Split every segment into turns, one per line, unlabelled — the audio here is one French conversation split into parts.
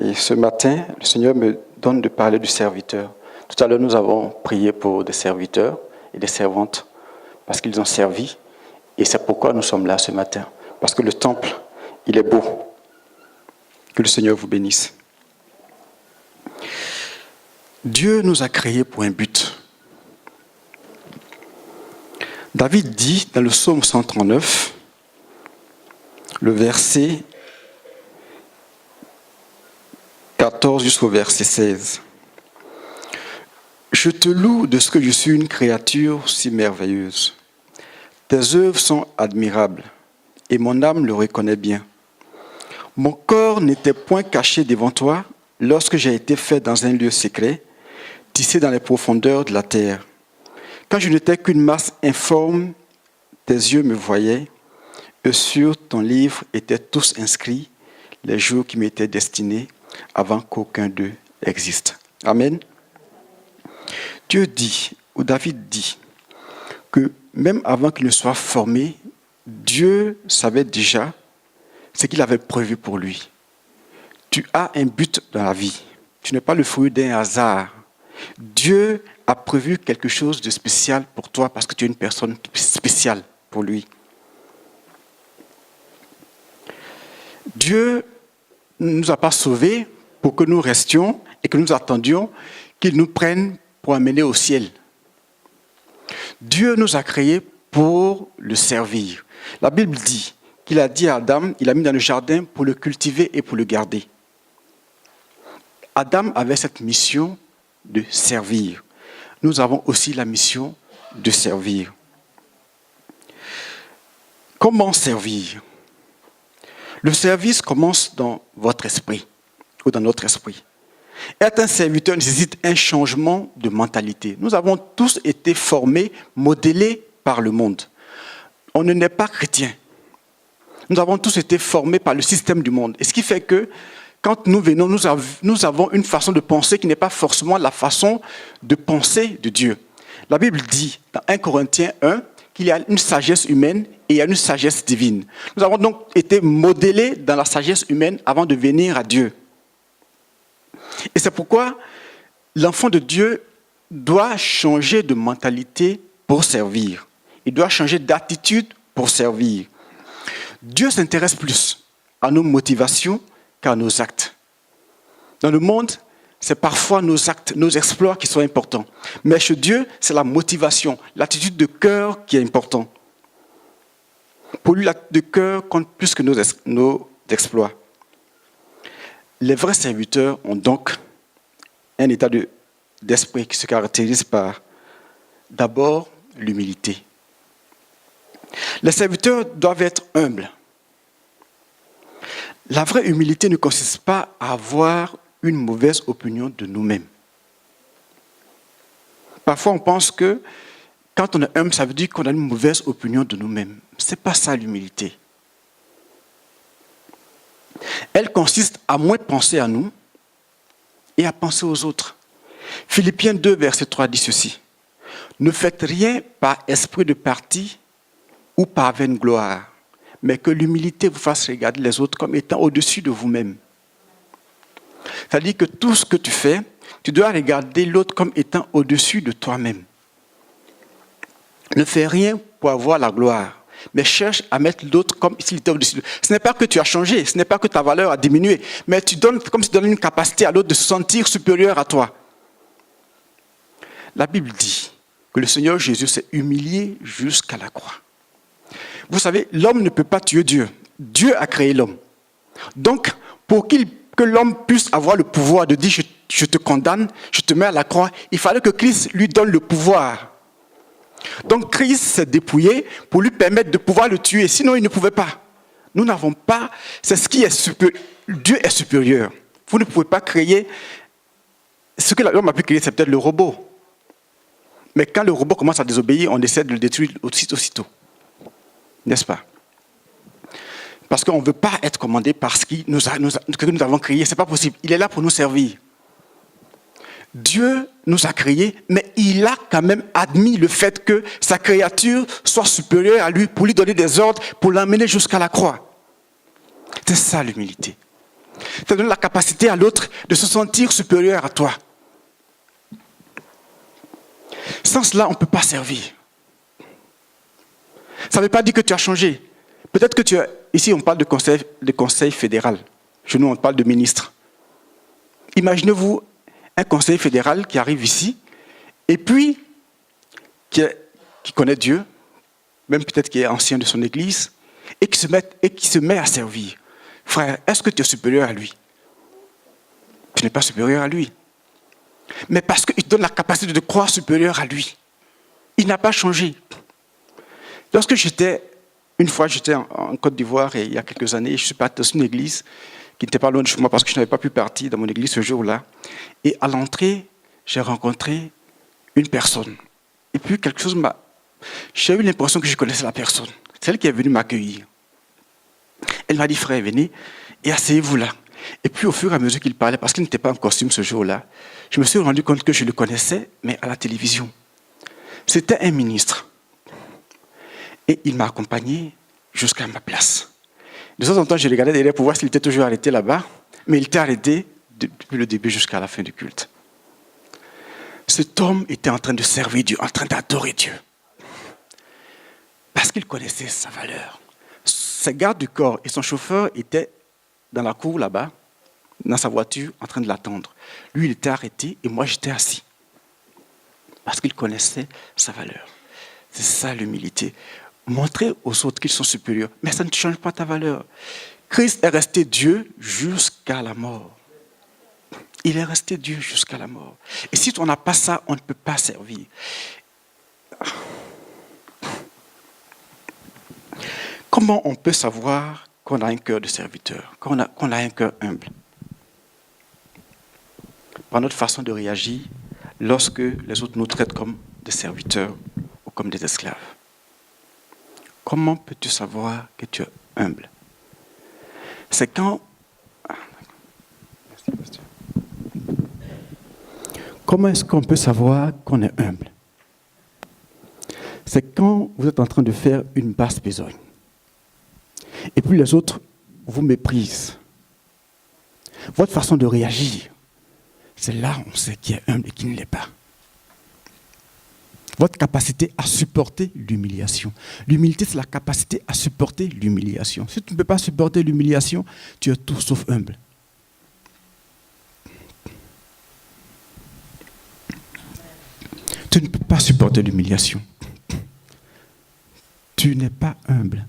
Et ce matin, le Seigneur me donne de parler du serviteur. Tout à l'heure, nous avons prié pour des serviteurs et des servantes parce qu'ils ont servi. Et c'est pourquoi nous sommes là ce matin. Parce que le temple, il est beau. Que le Seigneur vous bénisse. Dieu nous a créés pour un but. David dit dans le psaume 139, le verset 14 jusqu'au verset 16. Je te loue de ce que je suis une créature si merveilleuse. Tes œuvres sont admirables et mon âme le reconnaît bien. Mon corps n'était point caché devant toi lorsque j'ai été fait dans un lieu secret, tissé dans les profondeurs de la terre. Quand je n'étais qu'une masse informe, tes yeux me voyaient, et sur ton livre étaient tous inscrits les jours qui m'étaient destinés avant qu'aucun d'eux existe. Amen. Dieu dit, ou David dit, que même avant qu'il ne soit formé, Dieu savait déjà ce qu'il avait prévu pour lui. Tu as un but dans la vie. Tu n'es pas le fruit d'un hasard. Dieu a prévu quelque chose de spécial pour toi parce que tu es une personne spéciale pour lui. Dieu ne nous a pas sauvés pour que nous restions et que nous attendions qu'il nous prenne pour amener au ciel. Dieu nous a créés pour le servir. La Bible dit qu'il a dit à Adam, il l'a mis dans le jardin pour le cultiver et pour le garder. Adam avait cette mission de servir. Nous avons aussi la mission de servir. Comment servir? Le service commence dans votre esprit ou dans notre esprit. Être un serviteur nécessite un changement de mentalité. Nous avons tous été formés, modélés par le monde. On ne naît pas chrétien. Nous avons tous été formés par le système du monde. Et ce qui fait que quand nous venons, nous avons une façon de penser qui n'est pas forcément la façon de penser de Dieu. La Bible dit dans 1 Corinthiens 1 qu'il y a une sagesse humaine et il y a une sagesse divine. Nous avons donc été modélés dans la sagesse humaine avant de venir à Dieu. Et c'est pourquoi l'enfant de Dieu doit changer de mentalité pour servir. Il doit changer d'attitude pour servir. Dieu s'intéresse plus à nos motivations qu'à nos actes. Dans le monde, c'est parfois nos actes, nos exploits qui sont importants. Mais chez Dieu, c'est la motivation, l'attitude de cœur qui est importante. Pour lui, l'acte de cœur compte plus que nos exploits. Les vrais serviteurs ont donc un état d'esprit qui se caractérise par d'abord l'humilité. Les serviteurs doivent être humbles. La vraie humilité ne consiste pas à avoir une mauvaise opinion de nous-mêmes. Parfois, on pense que quand on est humble, ça veut dire qu'on a une mauvaise opinion de nous-mêmes. Ce n'est pas ça l'humilité. Elle consiste à moins penser à nous et à penser aux autres. Philippiens 2, verset 3 dit ceci. Ne faites rien par esprit de parti ou par vaine gloire, mais que l'humilité vous fasse regarder les autres comme étant au-dessus de vous-même. C'est-à-dire que tout ce que tu fais, tu dois regarder l'autre comme étant au-dessus de toi-même. Ne fais rien pour avoir la gloire, mais cherche à mettre l'autre comme s'il était au-dessus de toi. Ce n'est pas que tu as changé, ce n'est pas que ta valeur a diminué, mais tu donnes comme si tu donnes une capacité à l'autre de se sentir supérieur à toi. La Bible dit que le Seigneur Jésus s'est humilié jusqu'à la croix. Vous savez, l'homme ne peut pas tuer Dieu. Dieu a créé l'homme. Donc, pour que l'homme puisse avoir le pouvoir de dire je te condamne, je te mets à la croix, il fallait que Christ lui donne le pouvoir. Donc Christ s'est dépouillé pour lui permettre de pouvoir le tuer, sinon il ne pouvait pas. Nous n'avons pas, c'est ce qui est supérieur. Dieu est supérieur. Vous ne pouvez pas créer, ce que l'homme a pu créer, c'est peut-être le robot. Mais quand le robot commence à désobéir, on essaie de le détruire aussitôt. N'est-ce pas? Parce qu'on ne veut pas être commandé par ce que nous avons créé. Ce n'est pas possible. Il est là pour nous servir. Dieu nous a créés, mais il a quand même admis le fait que sa créature soit supérieure à lui pour lui donner des ordres, pour l'emmener jusqu'à la croix. C'est ça l'humilité. Ça donne la capacité à l'autre de se sentir supérieur à toi. Sans cela, on ne peut pas servir. Ça ne veut pas dire que tu as changé. Peut-être que tu as... Ici, on parle de conseil fédéral. Chez nous, on parle de ministre. Imaginez-vous un conseil fédéral qui arrive ici, et puis qui connaît Dieu, même peut-être qui est ancien de son église, et qui se met à servir. Frère, est-ce que tu es supérieur à lui? Tu n'es pas supérieur à lui. Mais parce qu'il te donne la capacité de te croire supérieur à lui. Il n'a pas changé. Lorsque une fois j'étais en Côte d'Ivoire, et il y a quelques années, je suis parti dans une église qui n'était pas loin de chez moi parce que je n'avais pas pu partir dans mon église ce jour-là. Et à l'entrée, j'ai rencontré une personne. Et puis quelque chose m'a... J'ai eu l'impression que je connaissais la personne. C'est elle qui est venue m'accueillir. Elle m'a dit, frère, venez et asseyez-vous là. Et puis au fur et à mesure qu'il parlait, parce qu'il n'était pas en costume ce jour-là, je me suis rendu compte que je le connaissais, mais à la télévision. C'était un ministre. Et il m'a accompagné jusqu'à ma place. De temps en temps, je regardais derrière pour voir s'il était toujours arrêté là-bas, mais il était arrêté depuis le début jusqu'à la fin du culte. Cet homme était en train de servir Dieu, en train d'adorer Dieu. Parce qu'il connaissait sa valeur. Ses gardes du corps et son chauffeur étaient dans la cour là-bas, dans sa voiture, en train de l'attendre. Lui, il était arrêté et moi, j'étais assis. Parce qu'il connaissait sa valeur. C'est ça l'humilité. Montrer aux autres qu'ils sont supérieurs. Mais ça ne change pas ta valeur. Christ est resté Dieu jusqu'à la mort. Il est resté Dieu jusqu'à la mort. Et si on n'a pas ça, on ne peut pas servir. Comment on peut savoir qu'on a un cœur de serviteur, qu'on a un cœur humble? Par notre façon de réagir lorsque les autres nous traitent comme des serviteurs ou comme des esclaves. Comment peux-tu savoir que tu es humble? C'est quand... Comment est-ce qu'on peut savoir qu'on est humble? C'est quand vous êtes en train de faire une basse besogne. Et puis les autres vous méprisent. Votre façon de réagir, c'est là où on sait qui est humble et qui ne l'est pas. Votre capacité à supporter l'humiliation. L'humilité, c'est la capacité à supporter l'humiliation. Si tu ne peux pas supporter l'humiliation, tu es tout sauf humble. Tu ne peux pas supporter l'humiliation. Tu n'es pas humble.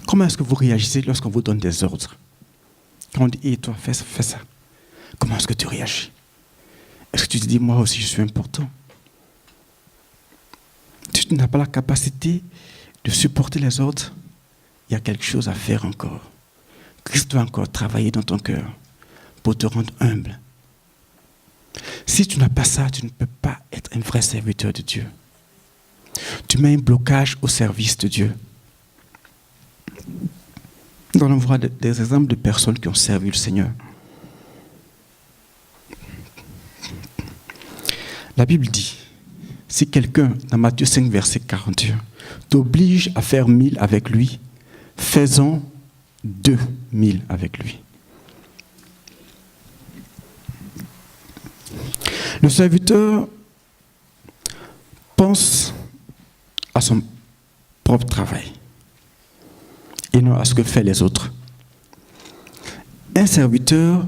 Comment est-ce que vous réagissez lorsqu'on vous donne des ordres? Quand on dit, hé, toi, fais ça. Comment est-ce que tu réagis? Est-ce que tu te dis, moi aussi, je suis important? Tu n'as pas la capacité de supporter les ordres. Il y a quelque chose à faire encore. Christ doit encore travailler dans ton cœur pour te rendre humble. Si tu n'as pas ça, tu ne peux pas être un vrai serviteur de Dieu. Tu mets un blocage au service de Dieu. Nous allons voir des exemples de personnes qui ont servi le Seigneur. La Bible dit, si quelqu'un, dans Matthieu 5, verset 41, t'oblige à faire 1000 avec lui, fais-en 2000 avec lui. Le serviteur pense à son propre travail et non à ce que font les autres. Un serviteur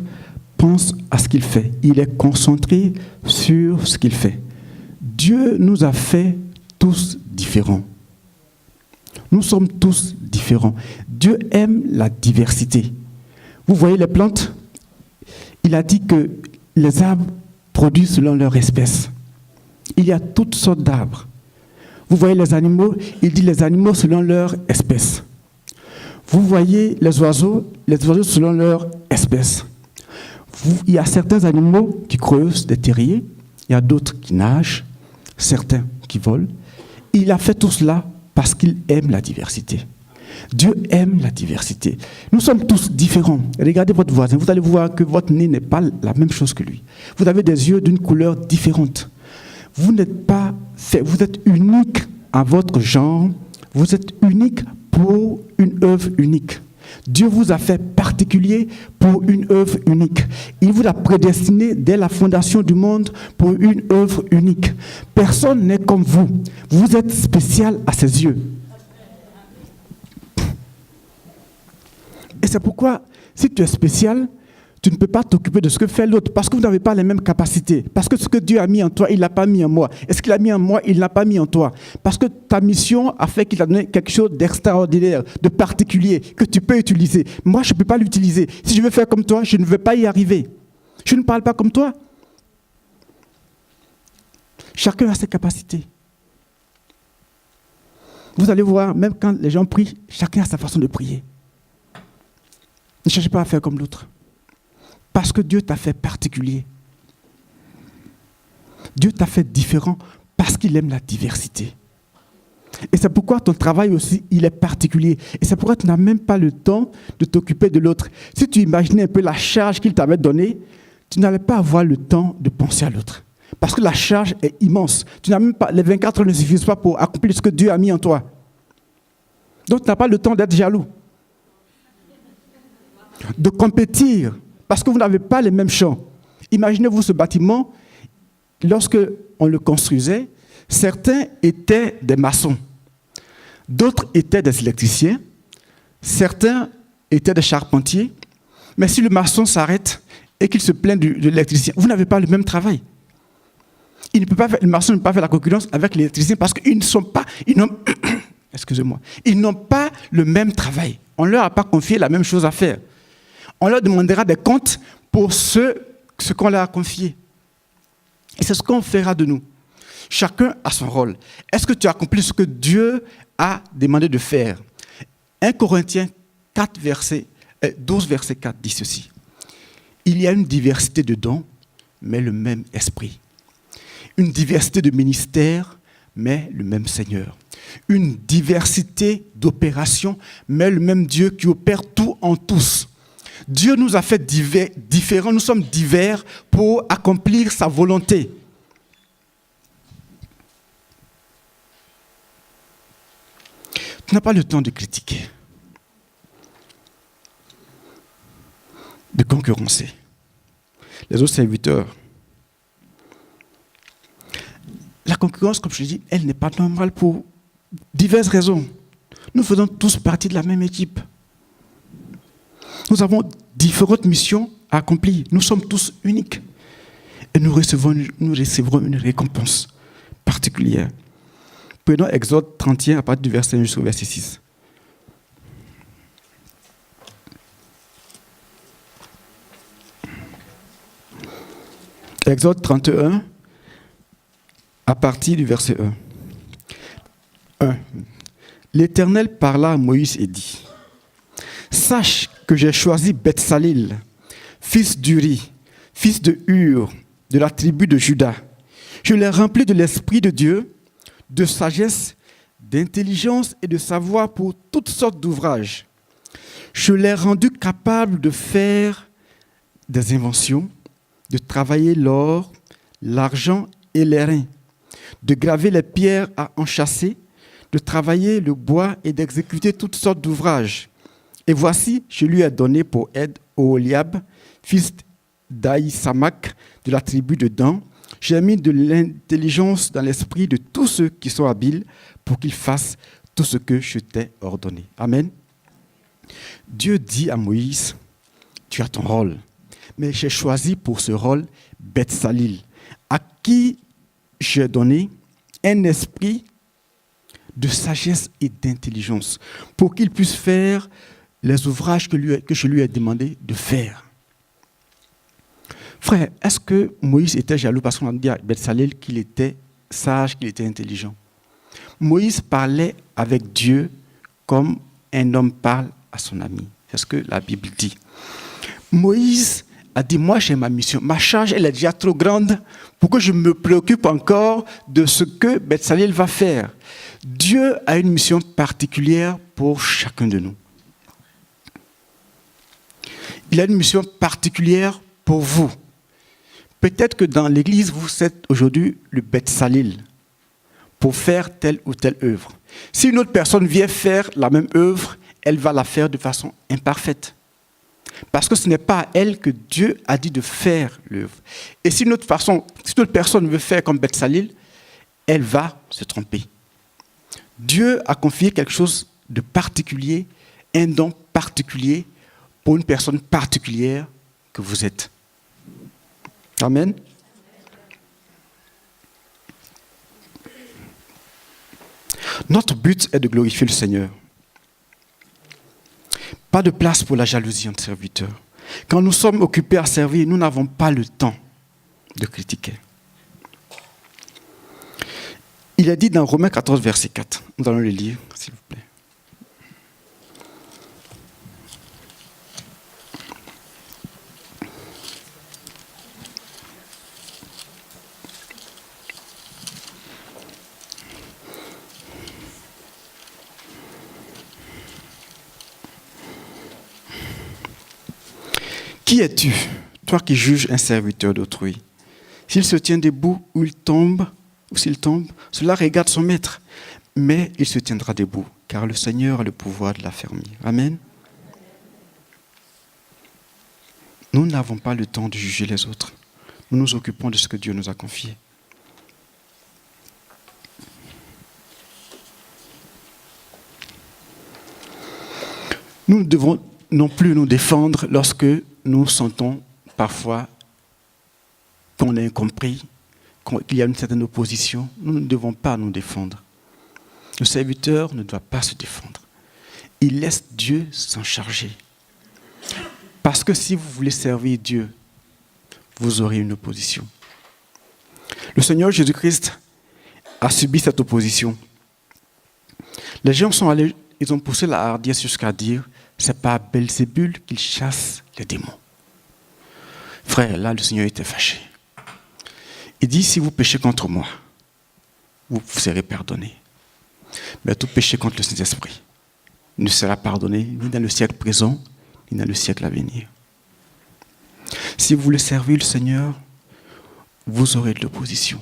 pense à ce qu'il fait. Il est concentré sur ce qu'il fait. Dieu nous a fait tous différents. Nous sommes tous différents. Dieu aime la diversité. Vous voyez les plantes? Il a dit que les arbres produisent selon leur espèce. Il y a toutes sortes d'arbres. Vous voyez les animaux? Il dit les animaux selon leur espèce. Vous voyez les oiseaux selon leur espèce. Il y a certains animaux qui creusent des terriers, il y a d'autres qui nagent, certains qui volent. Il a fait tout cela parce qu'il aime la diversité. Dieu aime la diversité. Nous sommes tous différents. Regardez votre voisin, vous allez voir que votre nez n'est pas la même chose que lui. Vous avez des yeux d'une couleur différente. Vous n'êtes pas fait, vous êtes unique à votre genre, vous êtes unique pour une œuvre unique. Dieu vous a fait particulier pour une œuvre unique. Il vous a prédestiné dès la fondation du monde pour une œuvre unique. Personne n'est comme vous. Vous êtes spécial à ses yeux. Et c'est pourquoi, si tu es spécial, tu ne peux pas t'occuper de ce que fait l'autre parce que vous n'avez pas les mêmes capacités. Parce que ce que Dieu a mis en toi, il ne l'a pas mis en moi. Et ce qu'il a mis en moi, il ne l'a pas mis en toi. Parce que ta mission a fait qu'il t'a donné quelque chose d'extraordinaire, de particulier, que tu peux utiliser. Moi, je ne peux pas l'utiliser. Si je veux faire comme toi, je ne vais pas y arriver. Je ne parle pas comme toi. Chacun a ses capacités. Vous allez voir, même quand les gens prient, chacun a sa façon de prier. Ne cherchez pas à faire comme l'autre. Parce que Dieu t'a fait particulier. Dieu t'a fait différent parce qu'il aime la diversité. Et c'est pourquoi ton travail aussi, il est particulier. Et c'est pourquoi tu n'as même pas le temps de t'occuper de l'autre. Si tu imaginais un peu la charge qu'il t'avait donnée, tu n'allais pas avoir le temps de penser à l'autre. Parce que la charge est immense. Tu n'as même pas, les 24 heures ne suffisent pas pour accomplir ce que Dieu a mis en toi. Donc tu n'as pas le temps d'être jaloux. De compétir. Parce que vous n'avez pas les mêmes champs. Imaginez-vous ce bâtiment, lorsque on le construisait, certains étaient des maçons, d'autres étaient des électriciens, certains étaient des charpentiers, mais si le maçon s'arrête et qu'il se plaint de l'électricien, vous n'avez pas le même travail. Le maçon ne peut pas faire la concurrence avec l'électricien parce qu'ils n'ont pas le même travail. On ne leur a pas confié la même chose à faire. On leur demandera des comptes pour ce qu'on leur a confié. Et c'est ce qu'on fera de nous. Chacun a son rôle. Est-ce que tu as accompli ce que Dieu a demandé de faire? 1 Corinthiens 12, verset 4 dit ceci. Il y a une diversité de dons, mais le même esprit. Une diversité de ministères, mais le même Seigneur. Une diversité d'opérations, mais le même Dieu qui opère tout en tous. Dieu nous a fait différents, nous sommes divers pour accomplir sa volonté. Tu n'as pas le temps de critiquer, de concurrencer les autres serviteurs. La concurrence, comme je dis, elle n'est pas normale pour diverses raisons. Nous faisons tous partie de la même équipe. Nous avons différentes missions à accomplir. Nous sommes tous uniques. Et nous recevrons une récompense particulière. Prenons Exode 31 à partir du verset 1 jusqu'au verset 6. Exode 31 à partir du verset 1. L'Éternel parla à Moïse et dit: Sache que j'ai choisi Betsalil, fils d'Uri, fils de Hur, de la tribu de Juda. Je l'ai rempli de l'Esprit de Dieu, de sagesse, d'intelligence et de savoir pour toutes sortes d'ouvrages. Je l'ai rendu capable de faire des inventions, de travailler l'or, l'argent et l'airain, de graver les pierres à enchâsser, de travailler le bois et d'exécuter toutes sortes d'ouvrages. Et voici, je lui ai donné pour aide Oholiab, fils d'Aïsamak, de la tribu de Dan. J'ai mis de l'intelligence dans l'esprit de tous ceux qui sont habiles pour qu'ils fassent tout ce que je t'ai ordonné. Amen. Dieu dit à Moïse, tu as ton rôle, mais j'ai choisi pour ce rôle Betsalil, à qui j'ai donné un esprit de sagesse et d'intelligence pour qu'il puisse faire les ouvrages que je lui ai demandé de faire. Frère, est-ce que Moïse était jaloux parce qu'on a dit à Betsalel qu'il était sage, qu'il était intelligent? Moïse parlait avec Dieu comme un homme parle à son ami. C'est ce que la Bible dit. Moïse a dit, moi j'ai ma mission, ma charge elle est déjà trop grande pour que je me préoccupe encore de ce que Betsalel va faire. Dieu a une mission particulière pour chacun de nous. Il a une mission particulière pour vous. Peut-être que dans l'église, vous êtes aujourd'hui le Betsalel pour faire telle ou telle œuvre. Si une autre personne vient faire la même œuvre, elle va la faire de façon imparfaite. Parce que ce n'est pas à elle que Dieu a dit de faire l'œuvre. Et si une autre personne veut faire comme Betsalil, elle va se tromper. Dieu a confié quelque chose de particulier, un don particulier pour une personne particulière que vous êtes. Amen. Notre but est de glorifier le Seigneur. Pas de place pour la jalousie entre serviteurs. Quand nous sommes occupés à servir, nous n'avons pas le temps de critiquer. Il est dit dans Romains 14, verset 4. Nous allons le lire, s'il vous plaît. Qui es-tu, toi qui juges un serviteur d'autrui? S'il se tient debout ou s'il tombe, cela regarde son maître. Mais il se tiendra debout, car le Seigneur a le pouvoir de l'affermir. Amen. Nous n'avons pas le temps de juger les autres. Nous nous occupons de ce que Dieu nous a confié. Nous ne devons non plus nous défendre lorsque nous sentons parfois qu'on est incompris, qu'il y a une certaine opposition. Nous ne devons pas nous défendre. Le serviteur ne doit pas se défendre. Il laisse Dieu s'en charger. Parce que si vous voulez servir Dieu, vous aurez une opposition. Le Seigneur Jésus-Christ a subi cette opposition. Les gens sont allés, ils ont poussé la hardiesse jusqu'à dire « c'est pas Belzébul qu'il chasse les démons ». Frère, là, le Seigneur était fâché. Il dit, si vous péchez contre moi, vous serez pardonné. Mais tout péché contre le Saint-Esprit ne sera pardonné ni dans le siècle présent, ni dans le siècle à venir. Si vous voulez servir le Seigneur, vous aurez de l'opposition.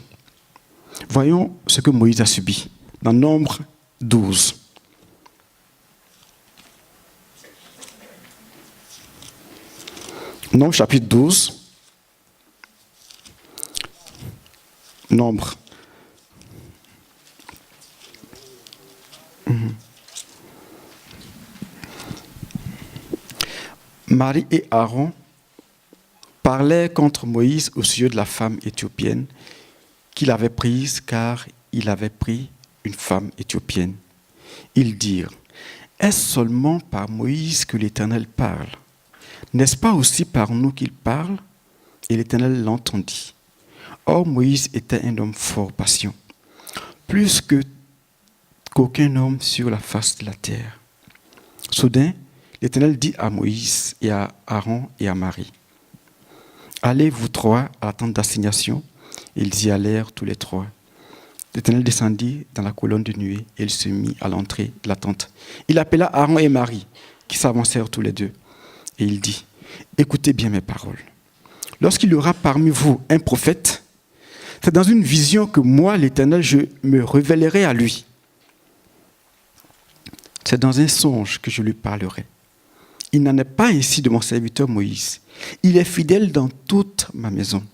Voyons ce que Moïse a subi dans Nombre 12. Nombre chapitre 12. Nombre. Marie et Aaron parlaient contre Moïse au sujet de la femme éthiopienne qu'il avait prise car il avait pris une femme éthiopienne. Ils dirent, est-ce seulement par Moïse que l'Éternel parle? N'est-ce pas aussi par nous qu'il parle? Et l'Éternel l'entendit. Or, Moïse était un homme fort patient, plus qu'aucun homme sur la face de la terre. Soudain, l'Éternel dit à Moïse et à Aaron et à Marie, « Allez, vous trois, à la tente d'assignation. » Ils y allèrent tous les trois. L'Éternel descendit dans la colonne de nuée et il se mit à l'entrée de la tente. Il appela Aaron et Marie, qui s'avancèrent tous les deux. Et il dit, « Écoutez bien mes paroles. Lorsqu'il y aura parmi vous un prophète, c'est dans une vision que moi, l'Éternel, je me révélerai à lui. C'est dans un songe que je lui parlerai. Il n'en est pas ainsi de mon serviteur Moïse. Il est fidèle dans toute ma maison.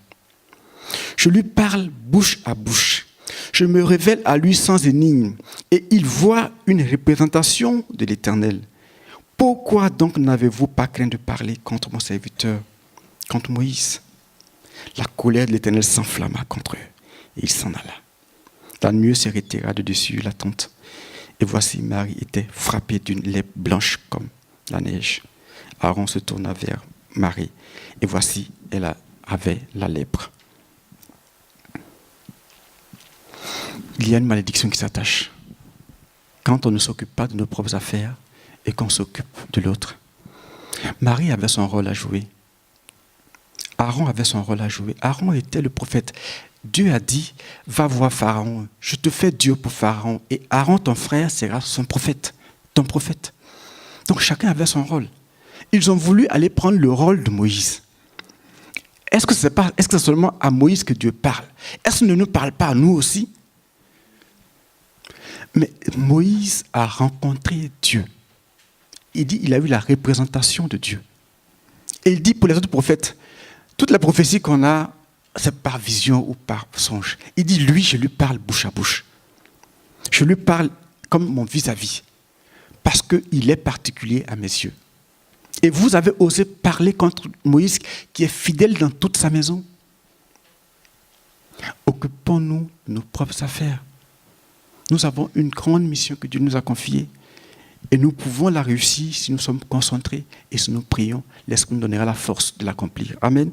Je lui parle bouche à bouche. Je me révèle à lui sans énigme. Et il voit une représentation de l'Éternel. Pourquoi donc n'avez-vous pas craint de parler contre mon serviteur, contre Moïse? La colère de l'Éternel s'enflamma contre eux, et il s'en alla. La nuée se retira de dessus la tente, et voici Marie était frappée d'une lèpre blanche comme la neige. Aaron se tourna vers Marie, et voici, elle avait la lèpre. Il y a une malédiction qui s'attache. Quand on ne s'occupe pas de nos propres affaires et qu'on s'occupe de l'autre. Marie avait son rôle à jouer. Aaron avait son rôle à jouer. Aaron était le prophète. Dieu a dit, va voir Pharaon, je te fais Dieu pour Pharaon. Et Aaron, ton frère, sera son prophète, ton prophète. Donc chacun avait son rôle. Ils ont voulu aller prendre le rôle de Moïse. Est-ce que c'est seulement à Moïse que Dieu parle? Est-ce qu'il ne nous parle pas à nous aussi? Mais Moïse a rencontré Dieu. il dit il a eu la représentation de Dieu. Et il dit pour les autres prophètes, toute la prophétie qu'on a, c'est par vision ou par songe. Il dit, lui, je lui parle bouche à bouche. Je lui parle comme mon vis-à-vis. Parce qu'il est particulier à mes yeux. Et vous avez osé parler contre Moïse, qui est fidèle dans toute sa maison. Occupons-nous de nos propres affaires. Nous avons une grande mission que Dieu nous a confiée. Et nous pouvons la réussir si nous sommes concentrés et si nous prions. L'Esprit nous donnera la force de l'accomplir. Amen.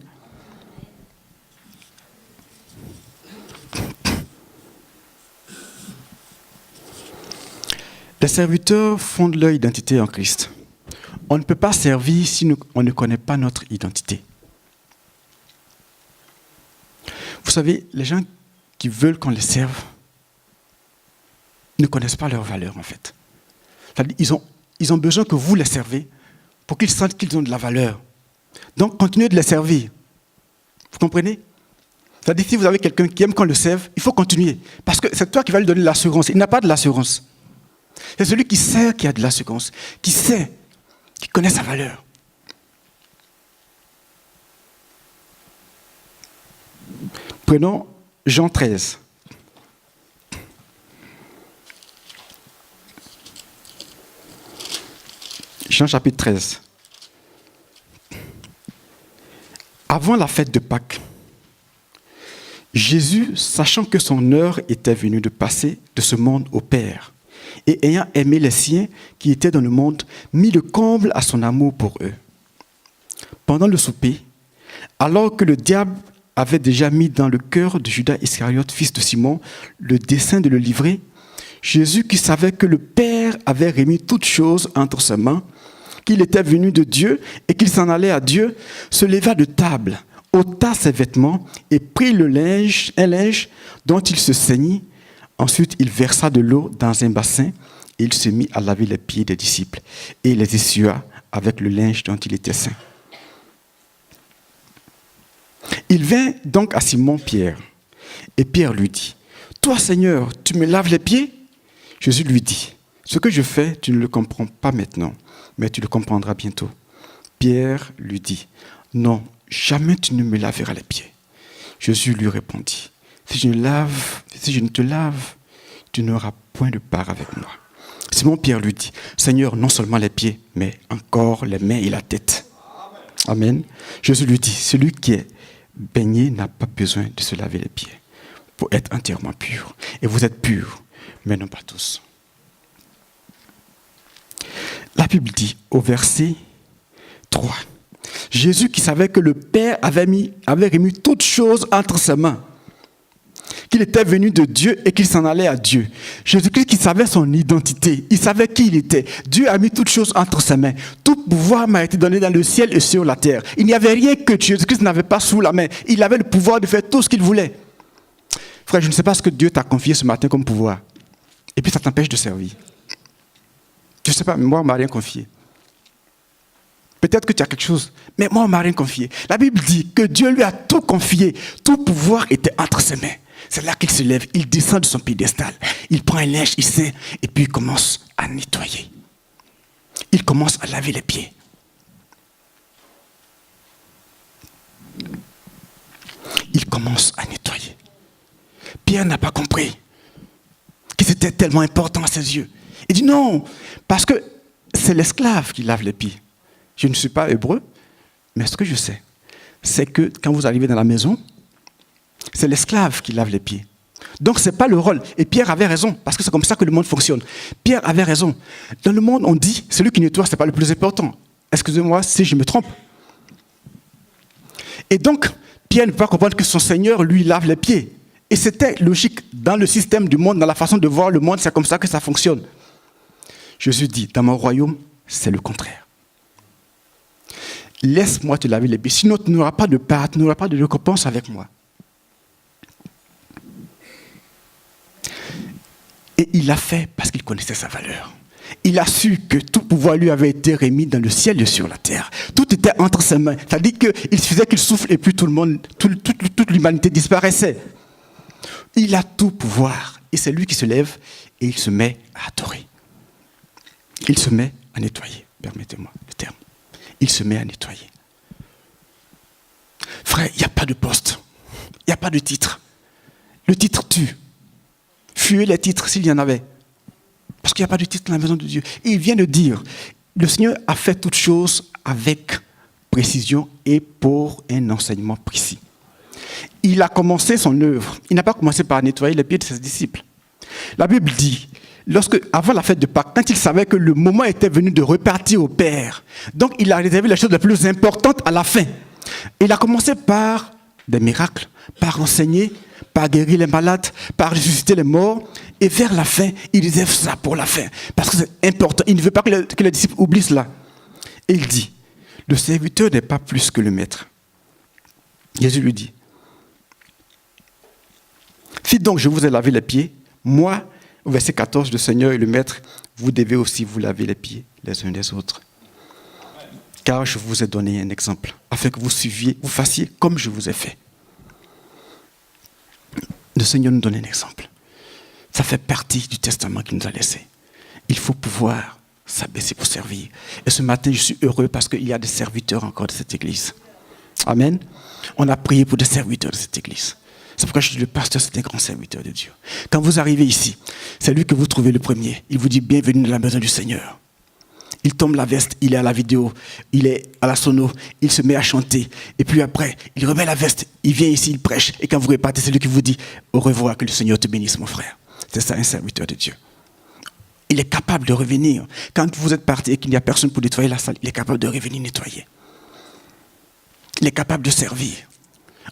Les serviteurs fondent leur identité en Christ. On ne peut pas servir si on ne connaît pas notre identité. Vous savez, les gens qui veulent qu'on les serve ne connaissent pas leur valeur, en fait. C'est-à-dire, ils ont besoin que vous les servez pour qu'ils sentent qu'ils ont de la valeur. Donc, continuez de les servir. Vous comprenez? C'est-à-dire, si vous avez quelqu'un qui aime qu'on le serve, il faut continuer. Parce que c'est toi qui vas lui donner l'assurance. Il n'a pas de l'assurance. C'est celui qui sert qui a de l'assurance, qui sait, qui connaît sa valeur. Prenons Jean 13. Jean chapitre 13. Avant la fête de Pâques, Jésus, sachant que son heure était venue de passer de ce monde au Père, et ayant aimé les siens qui étaient dans le monde, mit le comble à son amour pour eux. Pendant le souper, alors que le diable avait déjà mis dans le cœur de Judas Iscariote, fils de Simon, le dessein de le livrer, Jésus, qui savait que le Père avait remis toutes choses entre ses mains, qu'il était venu de Dieu et qu'il s'en allait à Dieu, se leva de table, ôta ses vêtements et prit un linge dont il se ceignit. Ensuite, il versa de l'eau dans un bassin et il se mit à laver les pieds des disciples et les essuya avec le linge dont il était ceint. Il vint donc à Simon-Pierre et Pierre lui dit, « Toi, Seigneur, tu me laves les pieds ?» Jésus lui dit, « Ce que je fais, tu ne le comprends pas maintenant, mais tu le comprendras bientôt. » Pierre lui dit, « Non, jamais tu ne me laveras les pieds. » Jésus lui répondit, « Si je ne te lave, tu n'auras point de part avec moi. » Simon-Pierre lui dit, « Seigneur, non seulement les pieds, mais encore les mains et la tête. » Amen. Jésus lui dit, « Celui qui est baigné n'a pas besoin de se laver les pieds pour être entièrement pur. Et vous êtes purs, mais non pas tous. » La Bible dit au verset 3, Jésus qui savait que le Père avait remis toutes choses entre ses mains, qu'il était venu de Dieu et qu'il s'en allait à Dieu. Jésus-Christ qui savait son identité, il savait qui il était. Dieu a mis toutes choses entre ses mains. Tout pouvoir m'a été donné dans le ciel et sur la terre. Il n'y avait rien que Jésus-Christ n'avait pas sous la main. Il avait le pouvoir de faire tout ce qu'il voulait. Frère, je ne sais pas ce que Dieu t'a confié ce matin comme pouvoir. Et puis ça t'empêche de servir. Je ne sais pas, mais moi, on ne m'a rien confié. Peut-être que tu as quelque chose, mais moi, on ne m'a rien confié. La Bible dit que Dieu lui a tout confié. Tout pouvoir était entre ses mains. C'est là qu'il se lève, il descend de son piédestal. Il prend un linge, il ceint, et puis il commence à nettoyer. Il commence à laver les pieds. Il commence à nettoyer. Pierre n'a pas compris que c'était tellement important à ses yeux. Il dit non, parce que c'est l'esclave qui lave les pieds. Je ne suis pas hébreu, mais ce que je sais, c'est que quand vous arrivez dans la maison, c'est l'esclave qui lave les pieds. Donc ce n'est pas le rôle. Et Pierre avait raison, parce que c'est comme ça que le monde fonctionne. Pierre avait raison. Dans le monde, on dit, celui qui nettoie, ce n'est pas le plus important. Excusez-moi si je me trompe. Et donc, Pierre ne peut pas comprendre que son Seigneur lui lave les pieds. Et c'était logique dans le système du monde, dans la façon de voir le monde, c'est comme ça que ça fonctionne. Jésus dit, dans mon royaume, c'est le contraire. Laisse-moi te laver les pieds, sinon tu n'auras pas de part, tu n'auras pas de récompense avec moi. Et il l'a fait parce qu'il connaissait sa valeur. Il a su que tout pouvoir lui avait été remis dans le ciel et sur la terre. Tout était entre ses mains. C'est-à-dire qu'il suffisait qu'il souffle et puis tout le monde, toute l'humanité disparaissait. Il a tout pouvoir. Et c'est lui qui se lève et il se met à adorer. Il se met à nettoyer. permettez-moi le terme. Il se met à nettoyer. Frère, il n'y a pas de poste. Il n'y a pas de titre. Le titre tue. Fuyez les titres s'il y en avait. Parce qu'il n'y a pas de titre dans la maison de Dieu. Et il vient de dire, le Seigneur a fait toutes choses avec précision et pour un enseignement précis. Il a commencé son œuvre. Il n'a pas commencé par nettoyer les pieds de ses disciples. La Bible dit, avant la fête de Pâques, quand il savait que le moment était venu de repartir au Père, donc il a réservé les choses les plus importantes à la fin. Il a commencé par des miracles, par enseigner, par guérir les malades, par ressusciter les morts. Et vers la fin, il réserve ça pour la fin. Parce que c'est important. Il ne veut pas que les disciples oublient cela. Et il dit, le serviteur n'est pas plus que le maître. Jésus lui dit, si donc je vous ai lavé les pieds, moi, au verset 14, le Seigneur et le Maître, vous devez aussi vous laver les pieds les uns des autres. Car je vous ai donné un exemple, afin que vous suiviez, vous fassiez comme je vous ai fait. Le Seigneur nous donne un exemple. Ça fait partie du testament qu'il nous a laissé. Il faut pouvoir s'abaisser pour servir. Et ce matin, je suis heureux parce qu'il y a des serviteurs encore de cette église. Amen. On a prié pour des serviteurs de cette église. C'est pourquoi je dis le pasteur, c'est un grand serviteur de Dieu. Quand vous arrivez ici, c'est lui que vous trouvez le premier. Il vous dit bienvenue dans la maison du Seigneur. Il tombe la veste, il est à la vidéo, il est à la sono, il se met à chanter. Et puis après, il remet la veste, il vient ici, il prêche. Et quand vous repartez, c'est lui qui vous dit au revoir, que le Seigneur te bénisse, mon frère. C'est ça, un serviteur de Dieu. Il est capable de revenir. Quand vous êtes parti et qu'il n'y a personne pour nettoyer la salle, il est capable de revenir nettoyer. Il est capable de servir.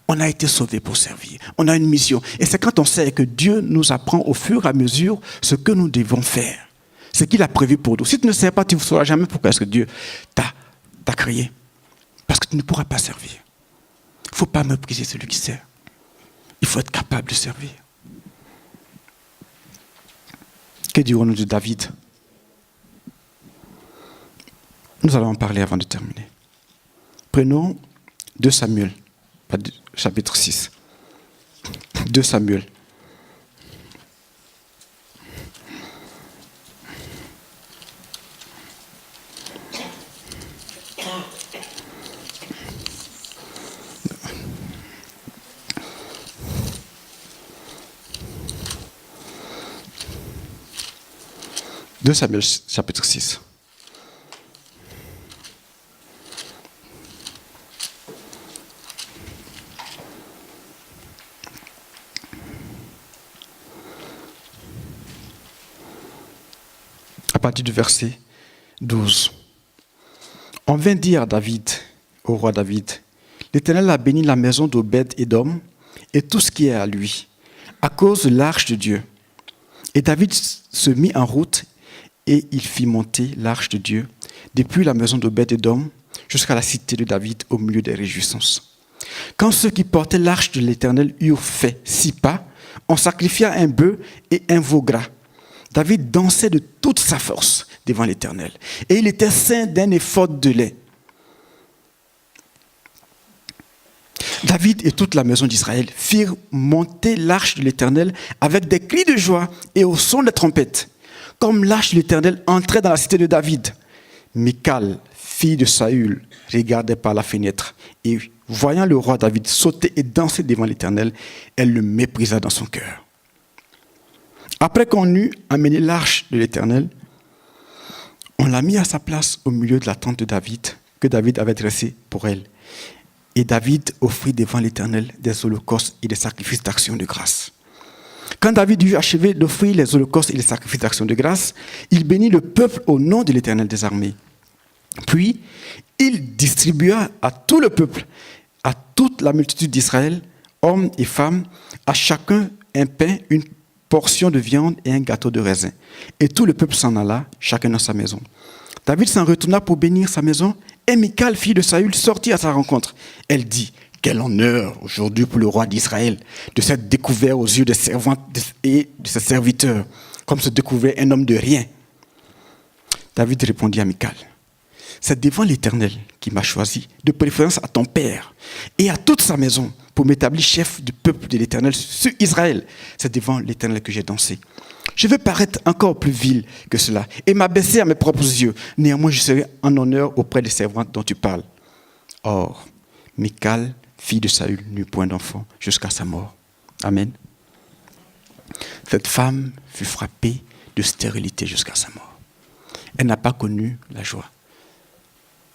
On a été sauvés pour servir. On a une mission. Et c'est quand on sait que Dieu nous apprend au fur et à mesure ce que nous devons faire. Ce qu'il a prévu pour nous. Si tu ne sais pas, tu ne sauras jamais pourquoi est-ce que Dieu t'a créé. Parce que tu ne pourras pas servir. Il ne faut pas mépriser celui qui sert. Il faut être capable de servir. Que dirons-nous de David? Nous allons en parler avant de terminer. Prenons 2 Samuel, chapitre 6. 2 Samuel. Deux Samuel, chapitre 6. À partir du verset 12. On vint dire à David, au roi David, l'Éternel a béni la maison d'Obed-Édom et tout ce qui est à lui, à cause de l'arche de Dieu. Et David se mit en route et il fit monter l'arche de Dieu depuis la maison d'Obed-Édom jusqu'à la cité de David au milieu des réjouissances. Quand ceux qui portaient l'arche de l'Éternel eurent fait 6 pas, on sacrifia un bœuf et un veau gras. David dansait de toute sa force devant l'Éternel et il était ceint d'un éphod de lait. David et toute la maison d'Israël firent monter l'arche de l'Éternel avec des cris de joie et au son des trompettes. Comme l'arche de l'Éternel entrait dans la cité de David, Michal, fille de Saül, regardait par la fenêtre et voyant le roi David sauter et danser devant l'Éternel, elle le méprisa dans son cœur. Après qu'on eut amené l'arche de l'Éternel, on l'a mis à sa place au milieu de la tente de David que David avait dressée pour elle. Et David offrit devant l'Éternel des holocaustes et des sacrifices d'action de grâce. Quand David eut achevé d'offrir les holocaustes et les sacrifices d'action de grâce, il bénit le peuple au nom de l'Éternel des armées. Puis, il distribua à tout le peuple, à toute la multitude d'Israël, hommes et femmes, à chacun un pain, une portion de viande et un gâteau de raisin. Et tout le peuple s'en alla, chacun dans sa maison. David s'en retourna pour bénir sa maison, et Michal, fille de Saül, sortit à sa rencontre. Elle dit, « Quel honneur aujourd'hui pour le roi d'Israël de s'être découvert aux yeux des servantes et de ses serviteurs, comme se découvrait un homme de rien. » David répondit à Michal, « C'est devant l'Éternel qui m'a choisi, de préférence à ton père et à toute sa maison, pour m'établir chef du peuple de l'Éternel sur Israël. C'est devant l'Éternel que j'ai dansé. Je veux paraître encore plus vil que cela et m'abaisser à mes propres yeux. Néanmoins, je serai en honneur auprès des servantes dont tu parles. » Or, Michal, fille de Saül, n'eut point d'enfant jusqu'à sa mort. Amen. Cette femme fut frappée de stérilité jusqu'à sa mort. Elle n'a pas connu la joie.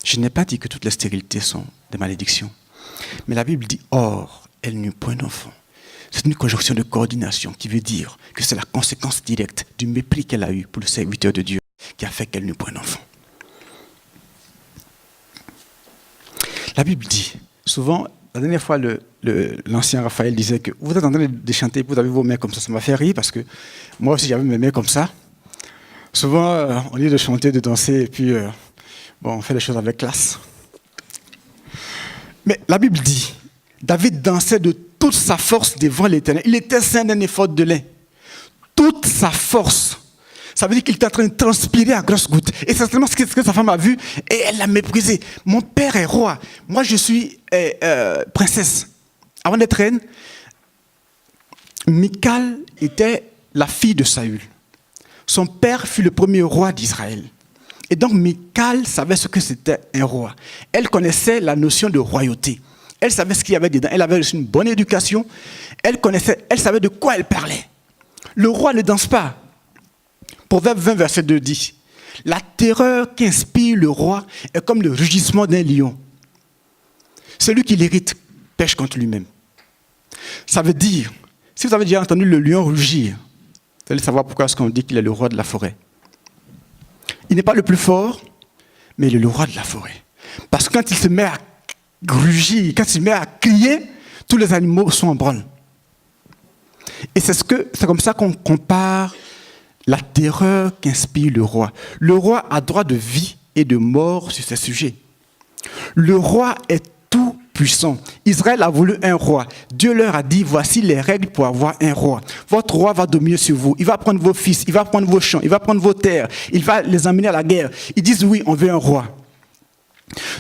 Je n'ai pas dit que toutes les stérilités sont des malédictions. Mais la Bible dit « Or, elle n'eut point d'enfant ». C'est une conjonction de coordination qui veut dire que c'est la conséquence directe du mépris qu'elle a eu pour le serviteur de Dieu qui a fait qu'elle n'eut point d'enfant. La Bible dit, souvent, la dernière fois, l'ancien Raphaël disait que vous êtes en train de chanter, vous avez vos mains comme ça m'a fait rire parce que moi aussi j'avais mes mains comme ça. Souvent, on dit de chanter, de danser et puis on fait les choses avec classe. Mais la Bible dit, David dansait de toute sa force devant l'Éternel. Il était saint d'un effort de lait. Toute sa force. Ça veut dire qu'il était en train de transpirer à grosses gouttes. Et c'est certainement ce que sa femme a vu et elle l'a méprisé. Mon père est roi. Moi, je suis princesse. Avant d'être reine, Michal était la fille de Saül. Son père fut le premier roi d'Israël. Et donc, Michal savait ce que c'était un roi. Elle connaissait la notion de royauté. Elle savait ce qu'il y avait dedans. Elle avait reçu une bonne éducation. Elle savait de quoi elle parlait. Le roi ne danse pas. Proverbe 20, verset 2 dit, « La terreur qu'inspire le roi est comme le rugissement d'un lion. Celui qui l'irrite pêche contre lui-même. » Ça veut dire, si vous avez déjà entendu le lion rugir, vous allez savoir pourquoi est-ce qu'on dit qu'il est le roi de la forêt. Il n'est pas le plus fort, mais il est le roi de la forêt. Parce que quand il se met à rugir, quand il se met à crier, tous les animaux sont en branle. Et c'est comme ça qu'on compare la terreur qu'inspire le roi. Le roi a droit de vie et de mort sur ces sujets. Le roi est tout puissant. Israël a voulu un roi. Dieu leur a dit, voici les règles pour avoir un roi. Votre roi va dominer sur vous. Il va prendre vos fils, il va prendre vos champs, il va prendre vos terres, il va les emmener à la guerre. Ils disent oui, on veut un roi.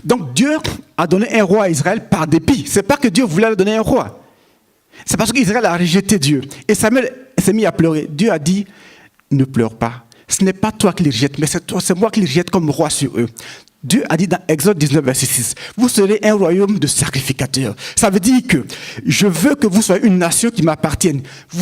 Donc Dieu a donné un roi à Israël par dépit. Ce n'est pas que Dieu voulait leur donner un roi. C'est parce qu'Israël a rejeté Dieu. Et Samuel s'est mis à pleurer. Dieu a dit, ne pleure pas. Ce n'est pas toi qui les rejettes, mais c'est moi qui les rejette comme roi sur eux. Dieu a dit dans Exode 19, verset 6, vous serez un royaume de sacrificateurs. Ça veut dire que je veux que vous soyez une nation qui m'appartienne.